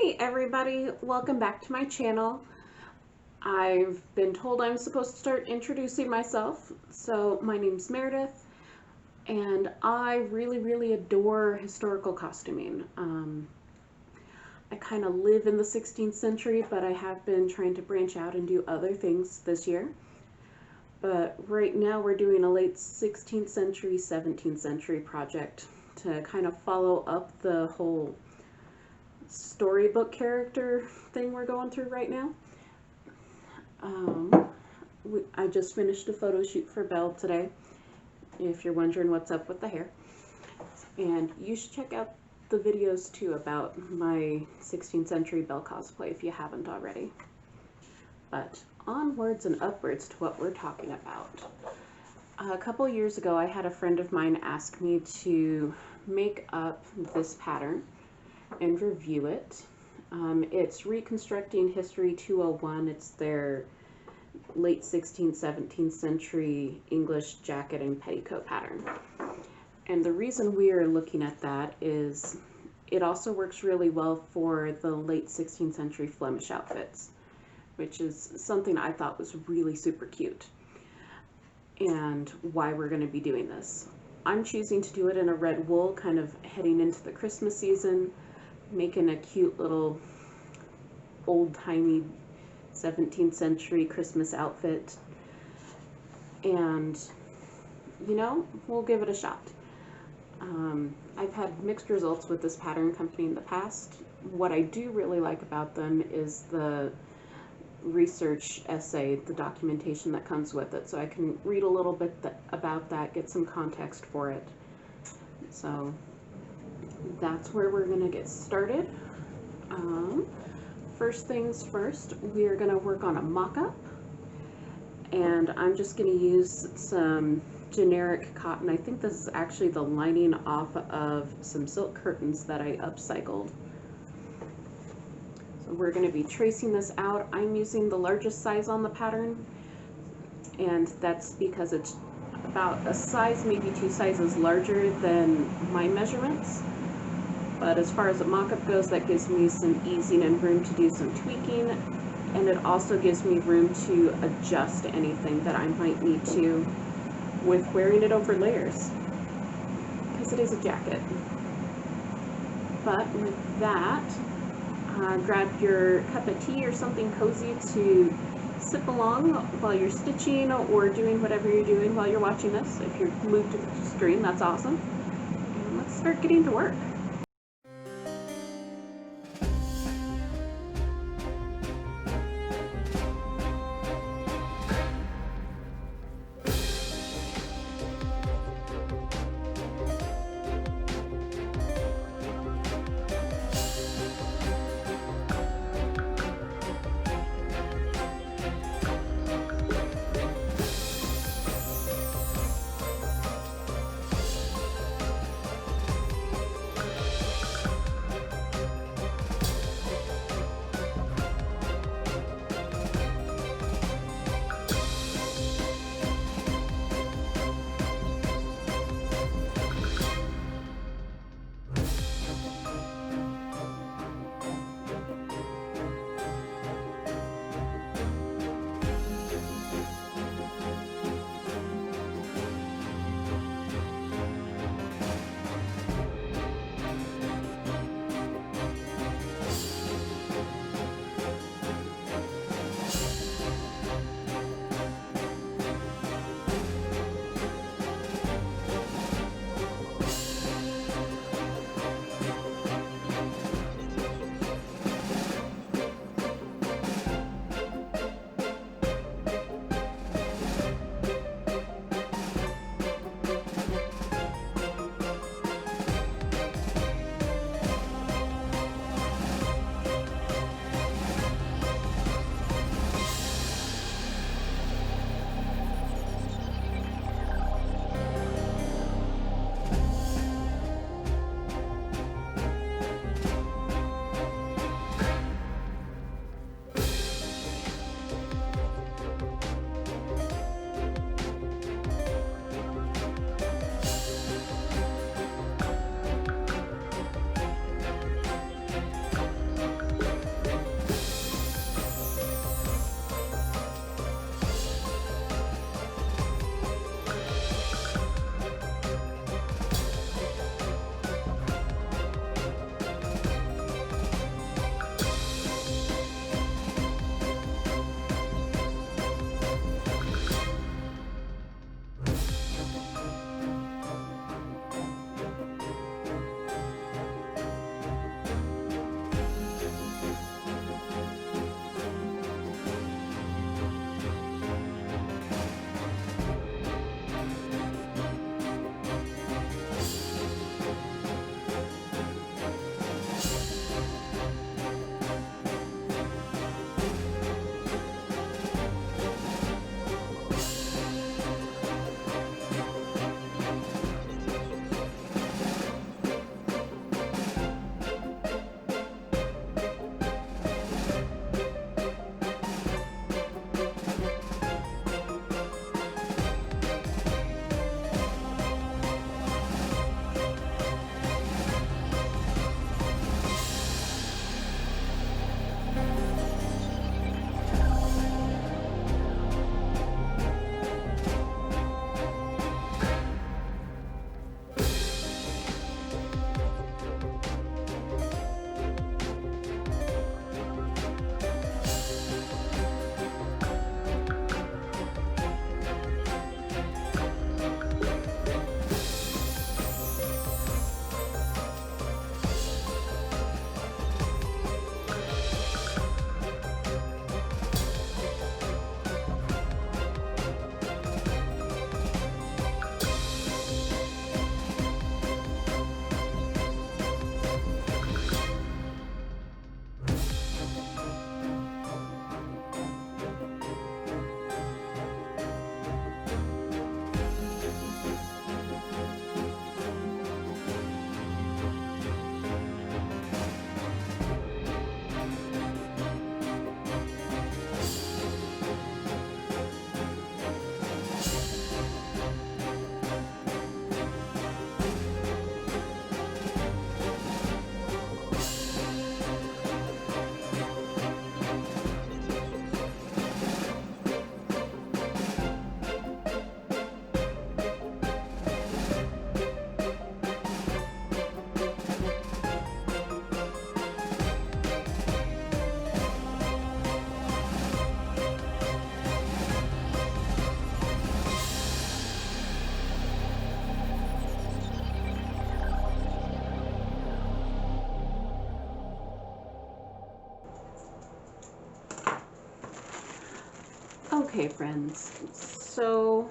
Hey everybody, welcome back to my channel. I've been told I'm supposed to start introducing myself. So my name's Meredith and I really adore historical costuming. I kind of live in the 16th century, but I have been trying to branch out and do other things this year. But right now we're doing a late 16th century, 17th century project to kind of follow up the whole storybook character thing we're going through right now. I just finished a photo shoot for Belle today, if you're wondering what's up with the hair. And you should check out the videos too about my 16th century Belle cosplay if you haven't already. But onwards and upwards to what we're talking about. A couple years ago I had a friend of mine ask me to make up this pattern and review it. It's Reconstructing History 201. It's their late 16th, 17th century English jacket and petticoat pattern. And the reason we are looking at that is it also works really well for the late 16th century Flemish outfits, which is something I thought was really super cute, and why we're going to be doing this. I'm choosing to do it in a red wool, kind of heading into the Christmas season, making a cute little old-timey 17th century Christmas outfit. And, you know, we'll give it a shot. I've had mixed results with this pattern company in the past. What I do really like about them is the research essay, the documentation that comes with it, so I can read a little bit about that, get some context for it. So that's where we're gonna get started. First things first, we are gonna work on a mock-up, and I'm just gonna use some generic cotton. I think this is actually the lining off of some silk curtains that I upcycled. So we're gonna be tracing this out. I'm using the largest size on the pattern, and that's because it's about a size, maybe 2 sizes larger than my measurements. But as far as a mock-up goes, that gives me some easing and room to do some tweaking, and it also gives me room to adjust anything that I might need to with wearing it over layers, because it is a jacket. But with that, grab your cup of tea or something cozy to sip along while you're stitching or doing whatever you're doing while you're watching this. If you're moved to the screen, that's awesome. And let's start getting to work. Okay, friends, so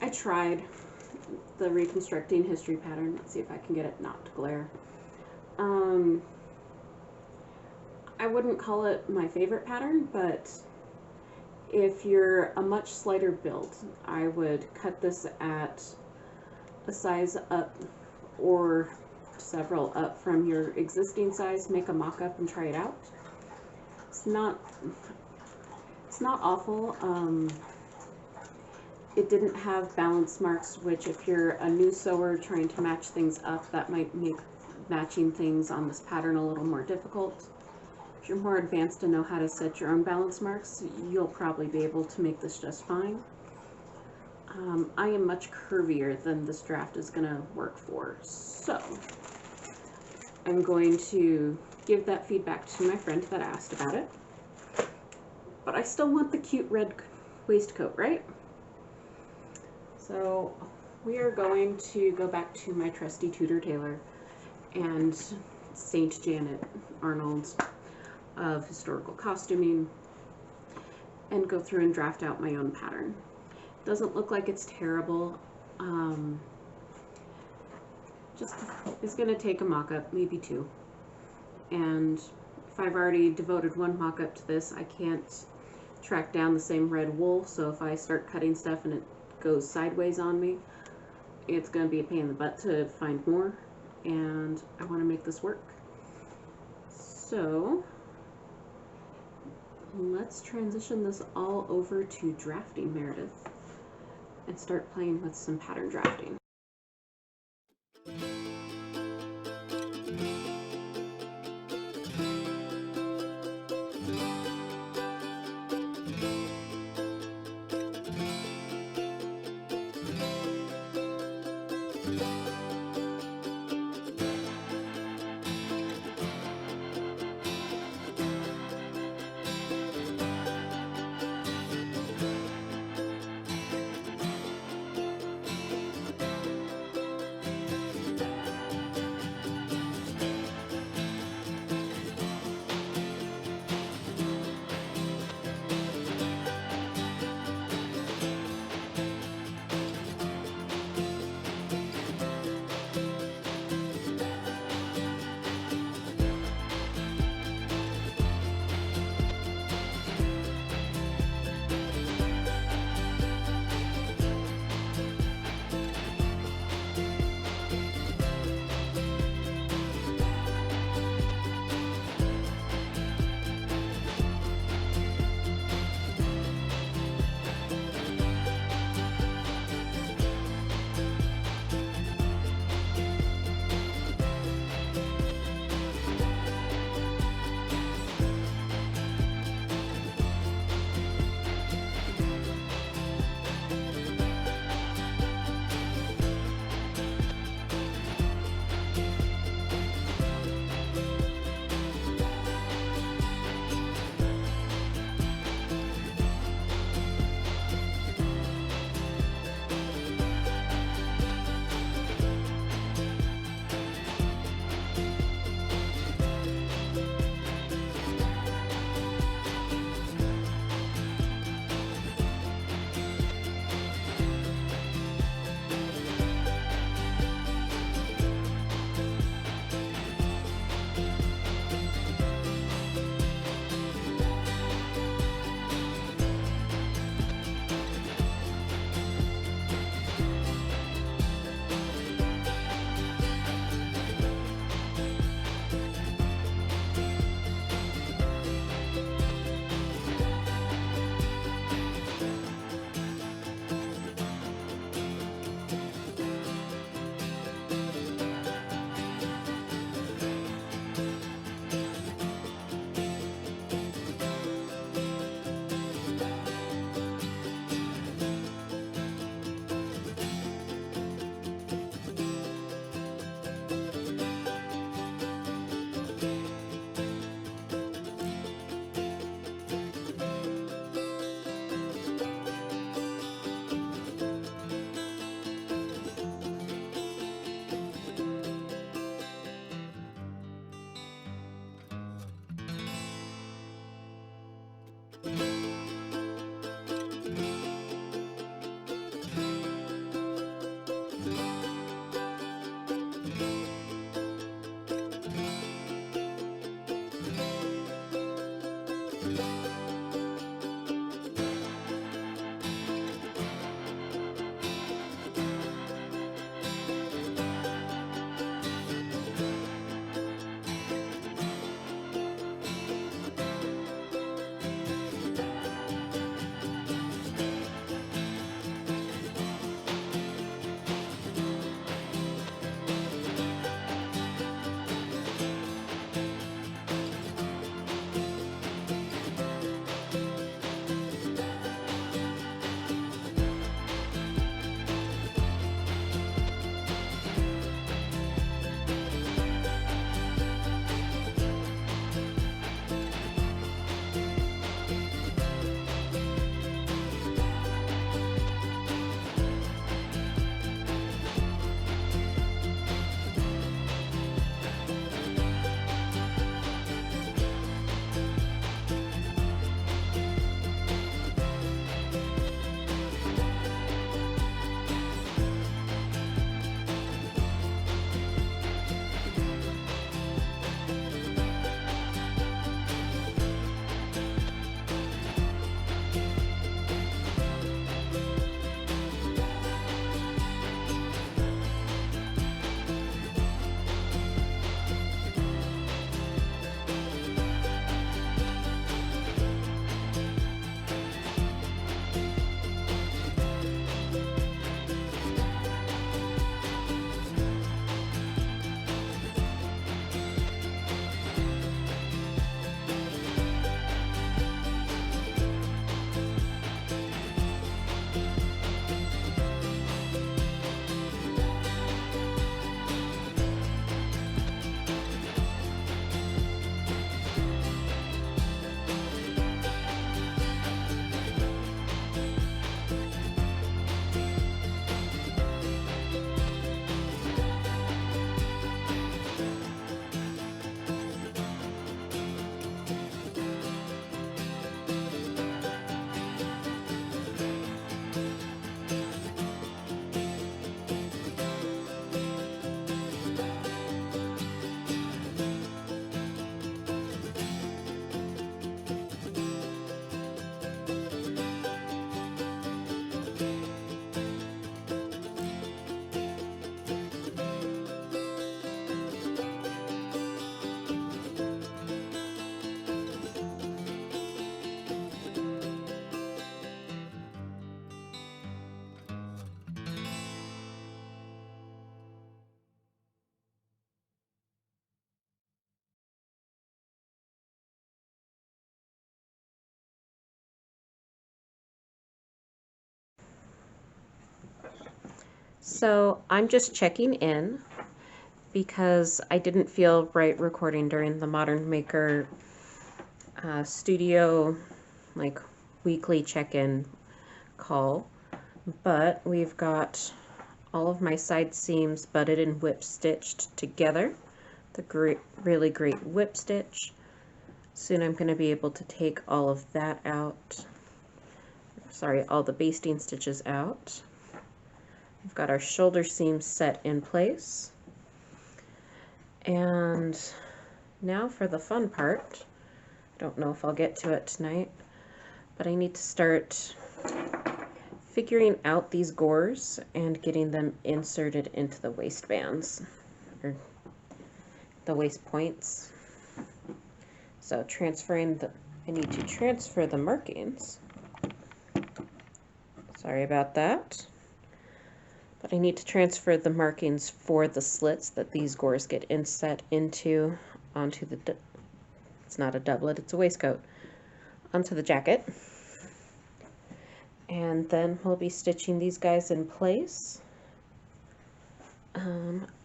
I tried the Reconstructing History pattern. Let's see if I can get it not to glare. I wouldn't call it my favorite pattern, but if you're a much slighter build, I would cut this at a size up or several up from your existing size, make a mock-up and try it out. It's not awful. It didn't have balance marks, which if you're a new sewer trying to match things up, that might make matching things on this pattern a little more difficult. If you're more advanced and know how to set your own balance marks, you'll probably be able to make this just fine. I am much curvier than this draft is going to work for, so I'm going to give that feedback to my friend that asked about it. But I still want the cute red waistcoat, right? So we are going to go back to my trusty Tudor Tailor and Saint Janet Arnold of historical costuming and go through and draft out my own pattern. Doesn't look like it's terrible. Just it's going to take a mock-up, maybe two. And if I've already devoted one mock-up to this, I can't track down the same red wool, so if I start cutting stuff and it goes sideways on me, it's going to be a pain in the butt to find more, and I want to make this work. So let's transition this all over to drafting Maridith and start playing with some pattern drafting. So I'm just checking in because I didn't feel right recording during the Modern Maker studio like weekly check-in call, but we've got all of my side seams butted and whip stitched together. The really great whip stitch. Soon I'm going to be able to take all of that out. Sorry, all the basting stitches out. We've got our shoulder seams set in place. And now for the fun part. I don't know if I'll get to it tonight, but I need to start figuring out these gores and getting them inserted into the waistbands, or the waist points. So I need to transfer the markings. Sorry about that. But I need to transfer the markings for the slits that these gores get inset into onto the, it's not a doublet, it's a waistcoat, onto the jacket. And then we'll be stitching these guys in place.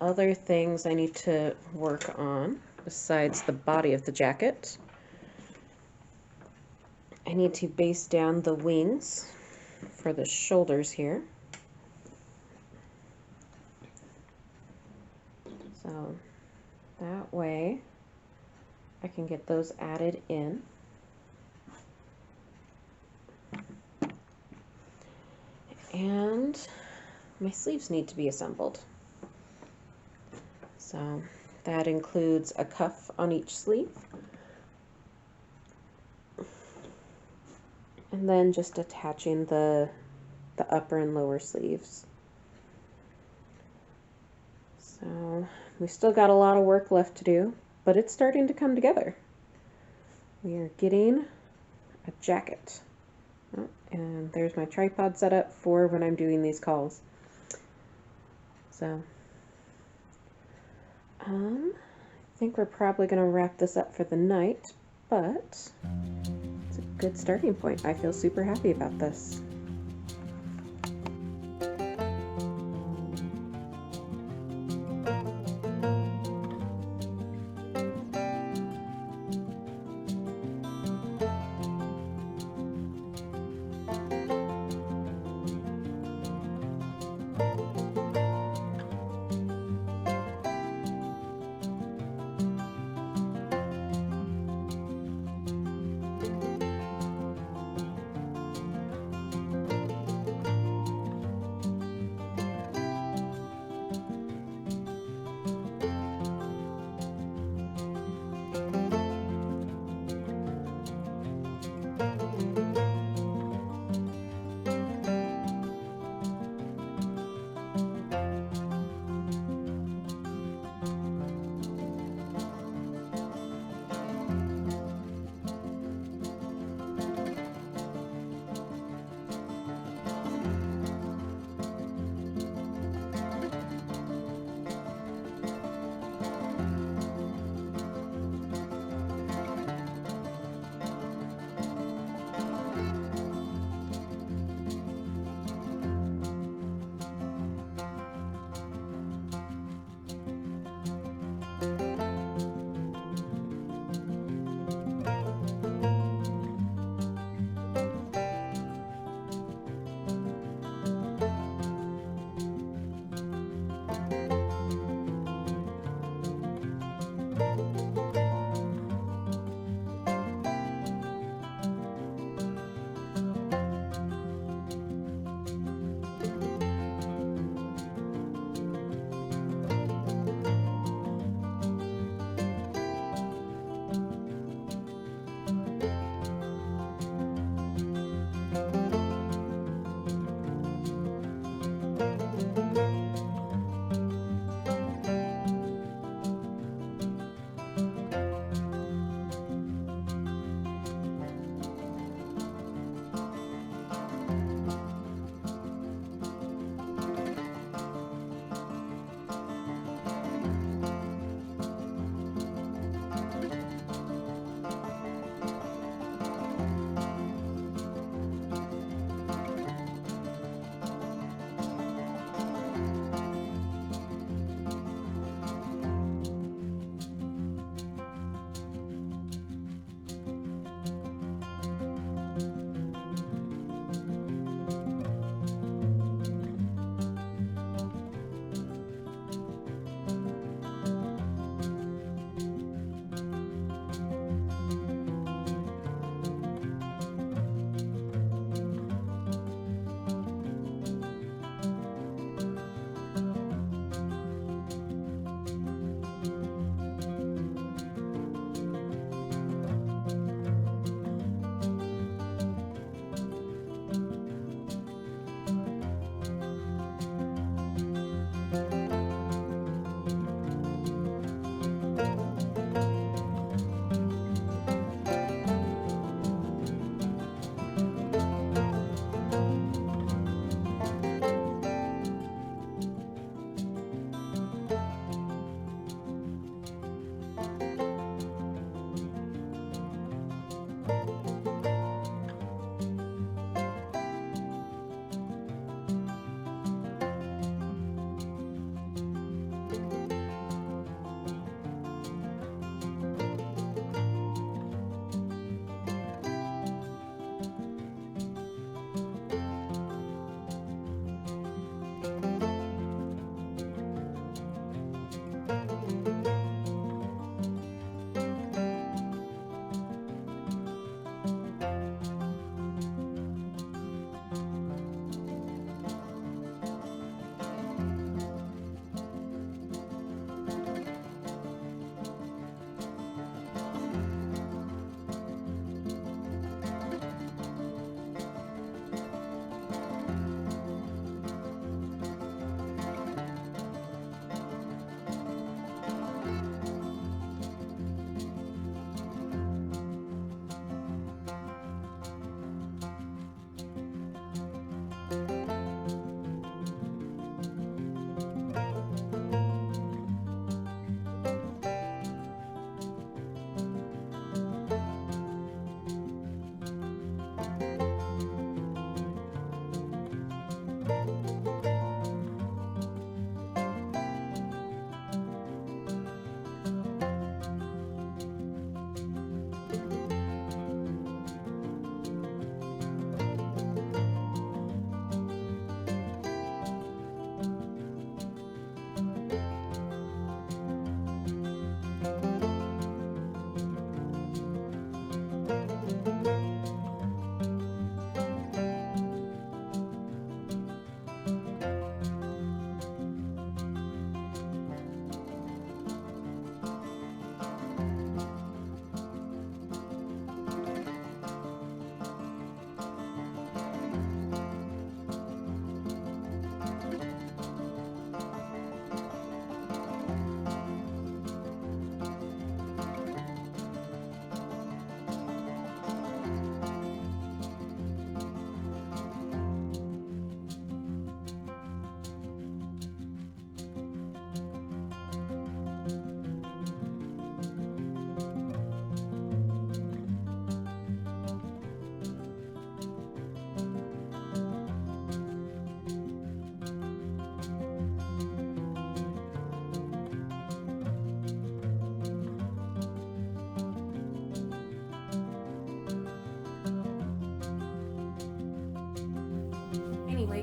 Other things I need to work on besides the body of the jacket. I need to baste down the wings for the shoulders here. So that way I can get those added in. And my sleeves need to be assembled. So that includes a cuff on each sleeve. And then just attaching the upper and lower sleeves. So we still got a lot of work left to do, but it's starting to come together. We are getting a jacket. Oh, and there's my tripod set up for when I'm doing these calls. So I think we're probably going to wrap this up for the night, but it's a good starting point. I feel super happy about this.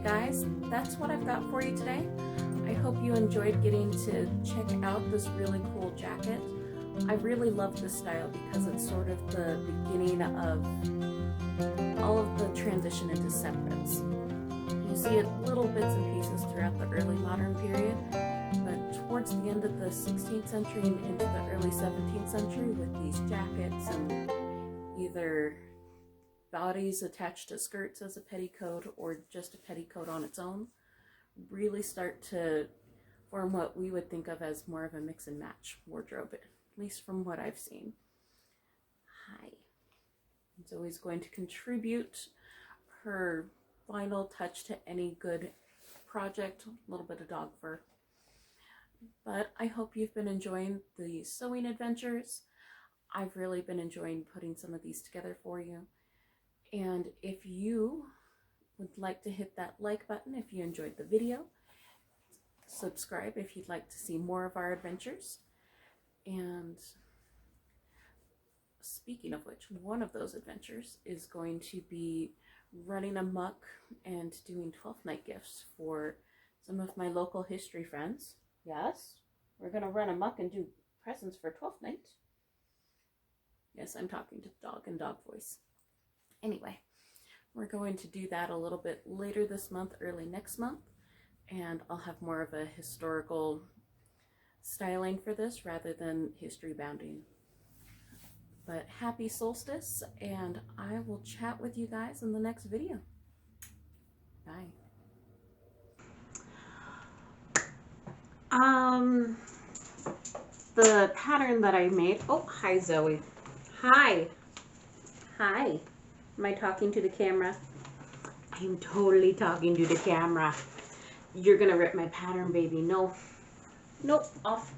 guys, that's what I've got for you today. I hope you enjoyed getting to check out this really cool jacket. I really love this style because it's sort of the beginning of all of the transition into separates. You see it little bits and pieces throughout the early modern period, but towards the end of the 16th century and into the early 17th century with these jackets and either bodies attached to skirts as a petticoat or just a petticoat on its own, really start to form what we would think of as more of a mix and match wardrobe, at least from what I've seen. Hi. It's always going to contribute her final touch to any good project, a little bit of dog fur. But I hope you've been enjoying the sewing adventures. I've really been enjoying putting some of these together for you. And if you would like to hit that like button if you enjoyed the video, subscribe if you'd like to see more of our adventures. And speaking of which, one of those adventures is going to be running amok and doing 12th night gifts for some of my local history friends. Yes, we're going to run amok and do presents for 12th night. Yes, I'm talking to the dog in dog voice. Anyway, we're going to do that a little bit later this month, early next month, and I'll have more of a historical styling for this rather than history bounding. But happy solstice, and I will chat with you guys in the next video. Bye. The pattern that I made, oh, hi Zoe. Hi. Hi. Am I talking to the camera? I'm totally talking to the camera. You're gonna rip my pattern, baby. No. Nope, off.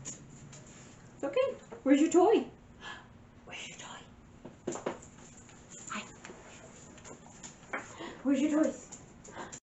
Okay, where's your toy? Where's your toy? Hi. Where's your toys?